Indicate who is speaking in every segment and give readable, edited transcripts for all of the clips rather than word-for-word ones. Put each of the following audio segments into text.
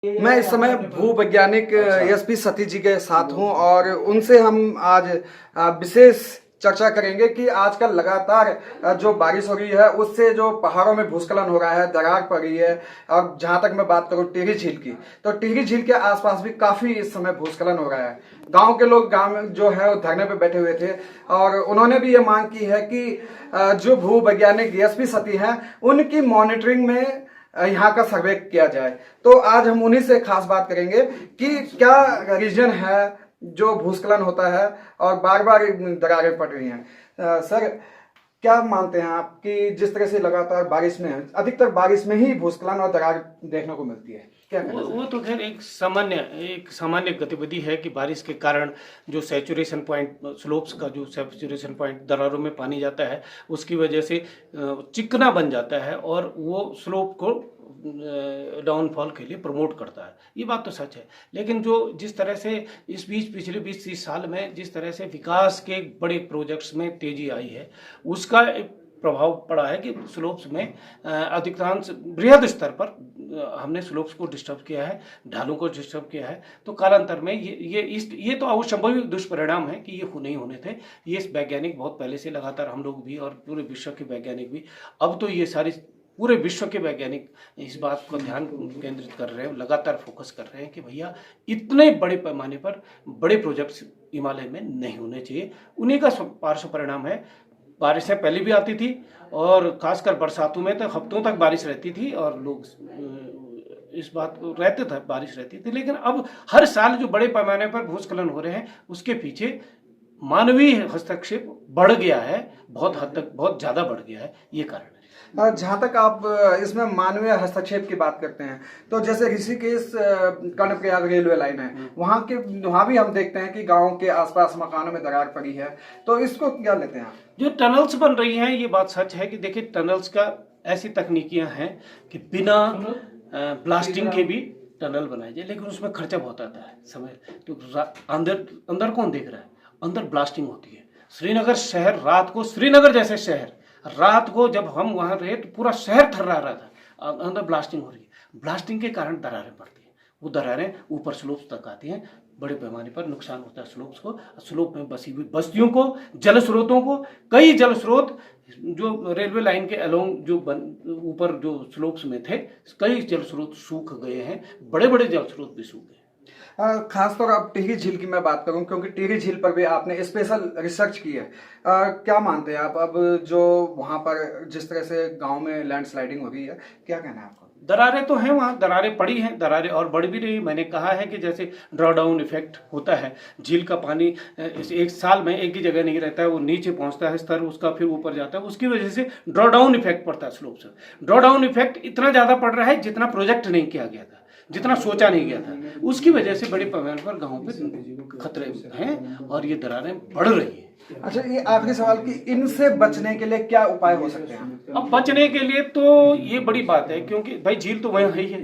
Speaker 1: मैं इस समय भूवैज्ञानिक एसपी सतीश जी के साथ हूं और उनसे हम आज विशेष चर्चा करेंगे कि आजकल लगातार जो बारिश हो रही है उससे जो पहाड़ों में भूस्खलन हो रहा है, दरार पड़ रही है। और जहां तक मैं बात करूं टिहरी झील की, तो टिहरी झील के आसपास भी काफी इस समय भूस्खलन हो रहा है। गांव के लोग गांव में जो है वो धरने पे बैठे हुए थे और उन्होंने भी ये मांग की है कि जो भूवैज्ञानिक एसपी सती हैं उनकी मॉनिटरिंग में यहाँ का सर्वे किया जाए। तो आज हम उन्हीं से खास बात करेंगे कि क्या रीजन है जो भूस्खलन होता है और बार बार दरारें पड़ रही हैं। सर, क्या मानते हैं आप कि जिस तरह से लगातार बारिश में, अधिकतर बारिश में ही भूस्खलन और दरार देखने को मिलती है, क्या कहना
Speaker 2: वो तो खैर एक सामान्य गतिविधि है कि बारिश के कारण जो सैचुरेशन पॉइंट, स्लोप्स का जो सैचुरेशन पॉइंट, दरारों में पानी जाता है उसकी वजह से चिकना बन जाता है और वो स्लोप को डाउनफॉल के लिए प्रमोट करता है। ये बात तो सच है, लेकिन जो जिस तरह से इस बीच पिछले 20-30 साल में जिस तरह से विकास के बड़े प्रोजेक्ट्स में तेजी आई है, उसका प्रभाव पड़ा है कि स्लोप्स में अधिकांश बृहद स्तर पर हमने स्लोप्स को डिस्टर्ब किया है, ढालों को डिस्टर्ब किया है। तो कालांतर में ये तो अवश्य दुष्परिणाम है कि ये नहीं होने थे। ये वैज्ञानिक बहुत पहले से लगातार, हम लोग भी और पूरे विश्व के वैज्ञानिक भी, अब तो ये सारी पूरे विश्व के वैज्ञानिक इस बात को ध्यान केंद्रित कर रहे हैं, लगातार फोकस कर रहे हैं कि भैया इतने बड़े पैमाने पर बड़े प्रोजेक्ट्स हिमालय में नहीं होने चाहिए। उन्हीं का पार्श्व परिणाम है। बारिशें पहले भी आती थी और खासकर बरसातों में तो हफ्तों तक बारिश रहती थी और लोग इस बात को रहते थे, बारिश रहती थी। लेकिन अब हर साल जो बड़े पैमाने पर भूस्खलन हो रहे हैं उसके पीछे मानवीय हस्तक्षेप बढ़ गया है, बहुत हद तक बहुत ज्यादा बढ़ गया है। ये कारण है।
Speaker 1: जहां तक आप इसमें मानवीय हस्तक्षेप की बात करते हैं, तो जैसे ऋषिकेश कर्णप्रयाग रेलवे लाइन है, वहां भी हम देखते हैं कि गांव के आसपास मकानों में दरार पड़ी है। तो इसको क्या लेते हैं आप?
Speaker 2: जो टनल्स बन रही हैं, ये बात सच है कि देखिए टनल्स का ऐसी तकनीकियां हैं कि बिना ब्लास्टिंग के भी टनल बनाए जाए, लेकिन उसमें खर्चा बहुत आता है, समय। तो अंदर कौन देख रहा है? अंदर ब्लास्टिंग होती है। श्रीनगर शहर रात को, श्रीनगर जैसे शहर रात को जब हम वहां रहे तो पूरा शहर थर्रा रहा था। अंदर ब्लास्टिंग हो रही है, ब्लास्टिंग के कारण दरारें पड़ती हैं। वो दरारें ऊपर स्लोप्स तक आती हैं, बड़े पैमाने पर नुकसान होता है स्लोप्स को, स्लोप में बसी हुई बस्तियों को, जल स्रोतों को। कई जल स्रोत जो रेलवे लाइन के अलोंग जो ऊपर जो स्लोप्स में थे, कई जल स्रोत सूख गए हैं, बड़े बड़े जल स्रोत भी सूख गए।
Speaker 1: खासतौर अब टिहरी झील की मैं बात करूं, क्योंकि टिहरी झील पर भी आपने स्पेशल रिसर्च की है। क्या मानते हैं आप, अब जो वहां पर जिस तरह से गांव में लैंडस्लाइडिंग हो रही है, क्या कहना है आपका?
Speaker 2: दरारें तो हैं, वहाँ दरारें पड़ी हैं, दरारें और बढ़ भी रही। मैंने कहा है कि जैसे ड्रॉ डाउन इफेक्ट होता है, झील का पानी एक साल में एक ही जगह नहीं रहता है, वो नीचे पहुंचता है स्तर उसका, फिर ऊपर जाता है, उसकी वजह से ड्रॉ डाउन इफेक्ट पड़ता है स्लोप से। ड्रॉ डाउन इफेक्ट इतना ज्यादा पड़ रहा है जितना प्रोजेक्ट नहीं किया गया था, जितना सोचा नहीं गया था। उसकी वजह से बड़े पैमाने पर गाँव पे खतरे हैं और ये दरारें बढ़ रही हैं।
Speaker 1: अच्छा, ये आखिरी सवाल कि इनसे बचने के लिए क्या उपाय हो सकते हैं?
Speaker 2: अब बचने के लिए तो ये बड़ी बात है, क्योंकि भाई झील तो वहीं है ही है,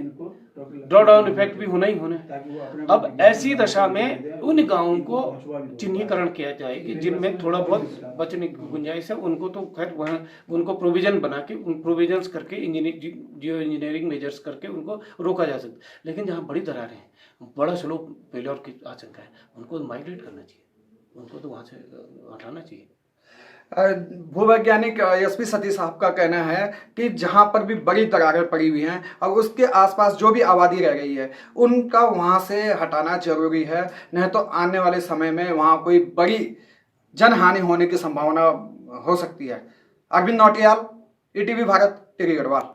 Speaker 2: ड्रॉ डाउन इफेक्ट भी होना ही होना है। अब ऐसी दशा में उन गांवों को चिन्हीकरण किया जाए कि जिनमें थोड़ा बहुत बचने की गुंजाइश है, उनको तो खैर वहाँ उनको प्रोविजन बना के, उन प्रोविजन्स करके, जियो इंजीनियरिंग मेजर्स करके उनको रोका जा सकता है। लेकिन जहाँ बड़ी दरारें हैं, बड़ा स्लोप फेलियर की आशंका है, उनको माइग्रेट करना चाहिए, उनको तो वहाँ से हटाना चाहिए।
Speaker 1: भूवैज्ञानिक एसपी सतीश साहब का कहना है कि जहां पर भी बड़ी दरारें पड़ी हुई हैं और उसके आसपास जो भी आबादी रह गई है उनका वहां से हटाना जरूरी है, नहीं तो आने वाले समय में वहां कोई बड़ी जनहानि होने की संभावना हो सकती है। अरविंद नौटियाल, ईटीवी भारत, टिहरी गढ़वाल।